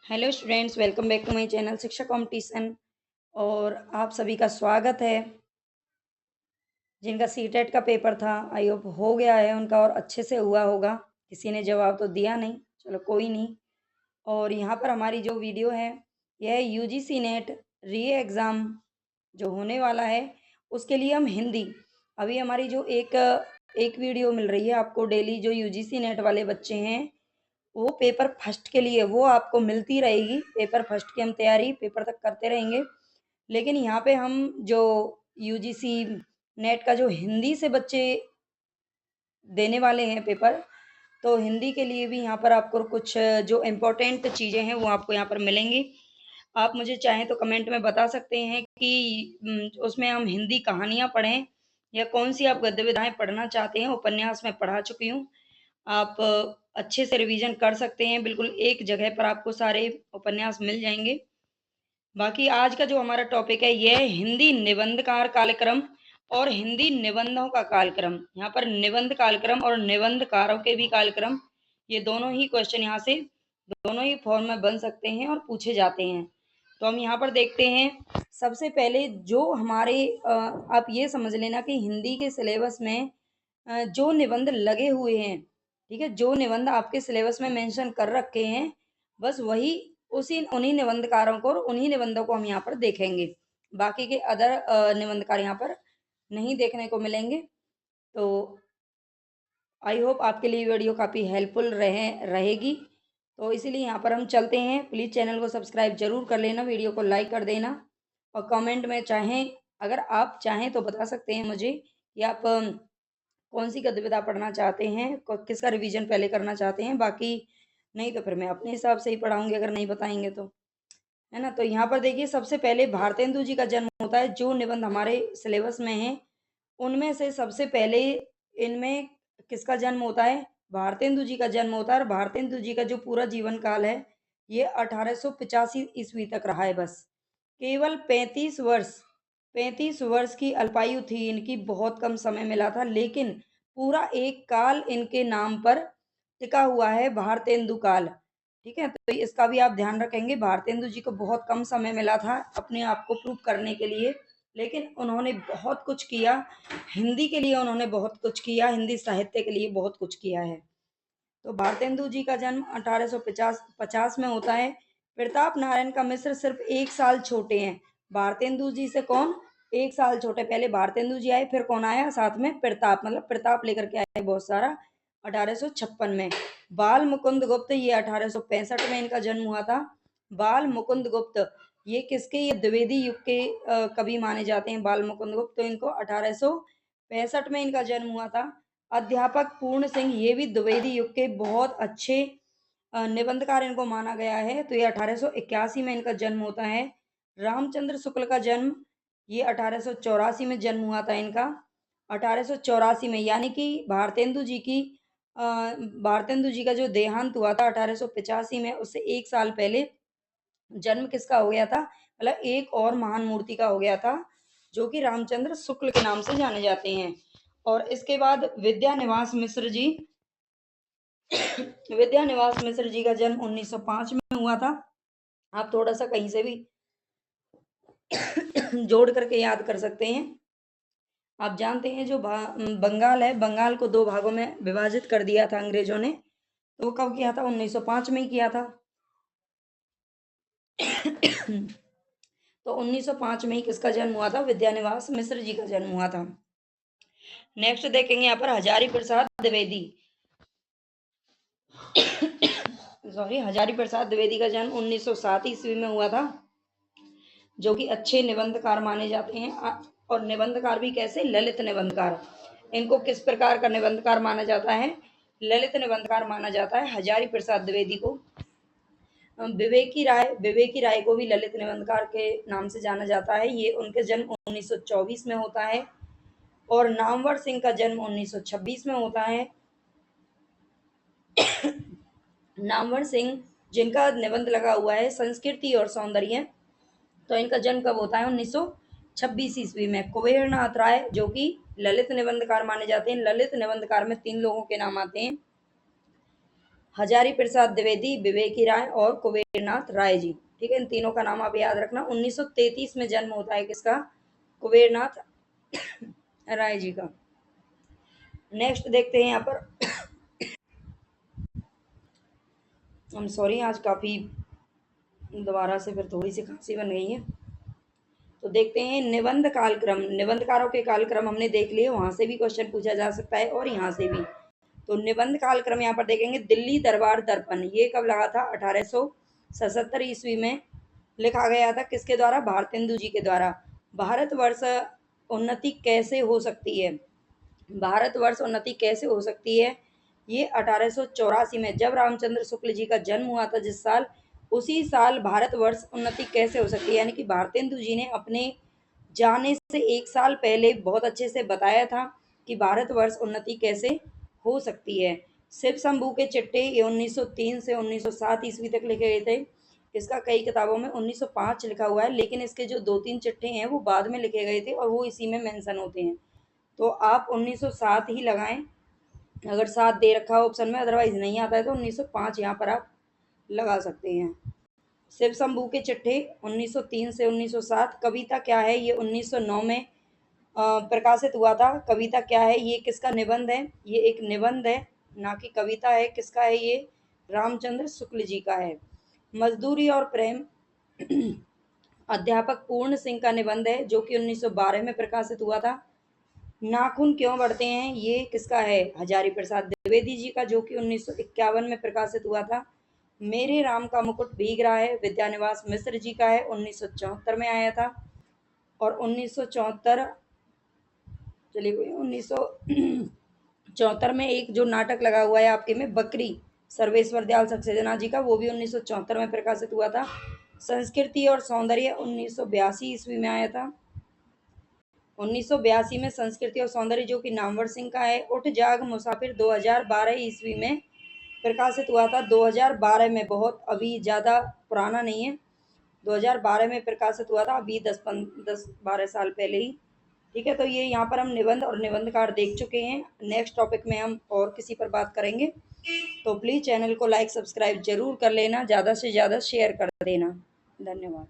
Hello students, welcome back to my channel Shiksha competition. और आप सभी का स्वागत है। जिनका सीटेट का पेपर था, आई होप हो गया है उनका और अच्छे से हुआ होगा। किसी ने जवाब तो दिया नहीं, चलो कोई नहीं। और यहाँ पर हमारी जो वीडियो है, यह यूजीसी नेट री एग्ज़ाम जो होने वाला है उसके लिए हम हिंदी, अभी हमारी जो एक वीडियो मिल रही है आपको डेली, जो यूजीसी नेट वाले बच्चे हैं वो पेपर फर्स्ट के लिए वो आपको मिलती रहेगी। पेपर फर्स्ट की हम तैयारी पेपर तक करते रहेंगे। लेकिन यहाँ पे हम जो यूजीसी नेट का जो हिंदी से बच्चे देने वाले हैं पेपर, तो हिंदी के लिए भी यहाँ पर आपको कुछ जो इम्पोर्टेंट चीज़ें हैं वो आपको यहाँ पर मिलेंगी। आप मुझे चाहें तो कमेंट में बता सकते हैं कि उसमें हम हिंदी कहानियाँ पढ़ें या कौन सी आप गद्य विधाएँ पढ़ना चाहते हैं। उपन्यास मैं पढ़ा चुकी हूँ। आप अच्छे से रिवीजन कर सकते हैं, बिल्कुल एक जगह पर आपको सारे उपन्यास मिल जाएँगे। बाकी आज का जो हमारा टॉपिक है यह हिंदी निबंधकार कालक्रम और हिंदी निबंधों का कालक्रम। यहाँ पर निबंध कालक्रम और निबंधकारों के भी कालक्रम, ये दोनों ही क्वेश्चन यहाँ से दोनों ही फॉर्म में बन सकते हैं और पूछे जाते हैं। तो हम यहाँ पर देखते हैं सबसे पहले जो हमारे आप ये समझ लेना कि हिंदी के सिलेबस में जो निबंध लगे हुए हैं, ठीक है, जो निबंध आपके सिलेबस में मेंशन कर रखे हैं, बस वही उसी उन्हीं निबंधकारों को और उन्हीं निबंधों को हम यहाँ पर देखेंगे। बाकी के अदर निबंधकार यहाँ पर नहीं देखने को मिलेंगे। तो आई होप आपके लिए वीडियो काफ़ी हेल्पफुल रहेगी। तो इसीलिए यहाँ पर हम चलते हैं। प्लीज़ चैनल को सब्सक्राइब जरूर कर लेना, वीडियो को लाइक कर देना और कमेंट में चाहें, अगर आप चाहें तो बता सकते हैं मुझे कि आप कौन सी गद्य पढ़ना चाहते हैं, किसका रिवीजन पहले करना चाहते हैं। बाकी नहीं तो फिर मैं अपने हिसाब से ही पढ़ाऊंगी, अगर नहीं बताएंगे तो, है ना। तो यहाँ पर देखिए सबसे पहले भारतेंदु जी का जन्म होता है। जो निबंध हमारे सिलेबस में है उनमें से सबसे पहले इनमें किसका जन्म होता है, भारतेंदु जी का जन्म होता है। और भारतेंदु जी का जो पूरा जीवन काल है ये 1885 ईस्वी तक रहा है। बस केवल 35 वर्ष की अल्पायु थी इनकी, बहुत कम समय मिला था, लेकिन पूरा एक काल इनके नाम पर टिका हुआ है, भारतेंदु काल। ठीक है, तो इसका भी आप ध्यान रखेंगे। भारतेंदु जी को बहुत कम समय मिला था अपने आप को प्रूव करने के लिए, लेकिन उन्होंने बहुत कुछ किया हिंदी के लिए, उन्होंने बहुत कुछ किया, हिंदी साहित्य के लिए बहुत कुछ किया है। तो भारतेंदु जी का जन्म 1850 में होता है। प्रताप नारायण का मिश्र सिर्फ 1 साल छोटे हैं भारतेंदु जी से। कौन? 1 साल छोटे। पहले भारतेंदु जी आए, फिर कौन आया साथ में? प्रताप, मतलब प्रताप लेकर के आए बहुत सारा 1856 में। बाल मुकुंद गुप्त, ये 1865 में इनका जन्म हुआ था। बाल मुकुंद गुप्त ये किसके, ये द्विवेदी युग के कवि माने जाते हैं बाल मुकुंद गुप्त। तो इनको 1865 में इनका जन्म हुआ था। अध्यापक पूर्ण सिंह, ये भी द्विवेदी युग के बहुत अच्छे निबंधकार इनको माना गया है। तो ये 1881 में इनका जन्म होता है। रामचंद्र शुक्ल का जन्म ये 1884 में जन्म हुआ था इनका। 1884 में, यानी कि भारतेंदु जी का जो देहांत हुआ था 1885 में, उससे 1 साल पहले जन्म किसका हो गया था, मतलब एक और महान मूर्ति का हो गया था जो कि रामचंद्र शुक्ल के नाम से जाने जाते हैं। और इसके बाद विद्यानिवास मिश्र जी, विद्यानिवास मिश्र जी का जन्म 1905 में हुआ था। आप थोड़ा सा कहीं से भी जोड़ करके याद कर सकते हैं। आप जानते हैं जो बंगाल है, बंगाल को 2 भागों में विभाजित कर दिया था अंग्रेजों ने। तो वो कब किया था? 1905 में ही किया था। तो 1905 में ही किसका जन्म हुआ था? विद्यानिवास मिश्र जी का जन्म हुआ था। नेक्स्ट देखेंगे यहाँ पर हजारी प्रसाद द्विवेदी। सॉरी, हजारी प्रसाद द्विवेदी का जन्म 1907 ईस्वी में हुआ था, जो कि अच्छे निबंधकार माने जाते हैं। और निबंधकार भी कैसे? ललित निबंधकार। इनको किस प्रकार का निबंधकार माना जाता है? ललित निबंधकार माना जाता है हजारी प्रसाद द्विवेदी को। विवेकी राय को भी ललित निबंधकार के नाम से जाना जाता है। ये उनके जन्म 1924 में होता है। और नामवर सिंह का जन्म 1926 में होता है। नामवर सिंह, जिनका निबंध लगा हुआ है संस्कृति और सौंदर्य, तो इनका जन्म कब होता है? 1926 ईस्वी में। कुबेरनाथ राय, जो कि ललित निबंधकार माने जाते हैं। ललित निबंधकार में 3 लोगों के नाम आते हैं, हजारी प्रसाद द्विवेदी, विवेकी राय और कुबेरनाथ राय जी। ठीक है, इन तीनों का नाम आप याद रखना। 1933 में जन्म होता है किसका? कुबेरनाथ राय जी का। नेक्स्ट देखते हैं यहाँ पर हम सॉरी, आज काफ़ी दोबारा से फिर थोड़ी सी खांसी बन गई है। तो देखते हैं निबंध कालक्रम। निबंधकारों के कालक्रम हमने देख लिए, वहां से भी क्वेश्चन पूछा जा सकता है और यहाँ से भी। तो निबंध कालक्रम यहाँ पर देखेंगे। दिल्ली दरबार दर्पण, ये कब लगा था? 1877 ईस्वी में लिखा गया था। किसके द्वारा? भारतेंदु जी के द्वारा। भारतवर्ष उन्नति कैसे हो सकती है? भारतवर्ष उन्नति कैसे हो सकती है? ये 1884 में जब रामचंद्र शुक्ल जी का जन्म हुआ था जिस साल, उसी साल भारतवर्ष उन्नति कैसे हो सकती है, यानी कि भारतेंदु जी ने अपने जाने से एक साल पहले बहुत अच्छे से बताया था कि भारतवर्ष उन्नति कैसे हो सकती है। शिव शंभू के चिट्ठे ये 1903 से 1907 ईस्वी तक लिखे गए थे। इसका कई किताबों में 1905 लिखा हुआ है, लेकिन इसके जो 2-3 चिट्ठे हैं वो बाद में लिखे गए थे और वो इसी में मेंशन होते हैं। तो आप 1907 ही लगाएं अगर 7 दे रखा हो ऑप्शन में, अदरवाइज नहीं आता है तो 1905 यहाँ पर आप लगा सकते हैं। शिव शंभू के चिट्ठे 1903 से 1907। कविता क्या है? ये 1909 में प्रकाशित हुआ था। कविता क्या है? ये किसका निबंध है? ये एक निबंध है, ना कि कविता है। किसका है ये? रामचंद्र शुक्ल जी का है। मजदूरी और प्रेम अध्यापक पूर्ण सिंह का निबंध है, जो कि 1912 में प्रकाशित हुआ था। नाखून क्यों बढ़ते हैं, ये किसका है? हजारी प्रसाद द्विवेदी जी का, जो कि 1951 में प्रकाशित हुआ था। मेरे राम का मुकुट भीग रहा है, विद्यानिवास मिश्र जी का है, 1974 में आया था। और 1974 चलिए 1974 में एक जो नाटक लगा हुआ है आपके में, बकरी, सर्वेश्वर दयाल सक्सेना जी का, वो भी 1974 में प्रकाशित हुआ था। संस्कृति और सौंदर्य 1982 ईस्वी में आया था। 1982 में संस्कृति और सौंदर्य, जो कि नामवर सिंह का है। उठ जाग मुसाफिर 2012 ईस्वी में प्रकाशित हुआ था। 2012 में, बहुत अभी ज़्यादा पुराना नहीं है, 2012 में प्रकाशित हुआ था, अभी 10-12 साल पहले ही। ठीक है, तो ये यहाँ पर हम निबंध और निबंधकार देख चुके हैं। नेक्स्ट टॉपिक में हम और किसी पर बात करेंगे, तो प्लीज़ चैनल को लाइक सब्सक्राइब जरूर कर लेना, ज़्यादा से ज़्यादा शेयर कर देना। धन्यवाद।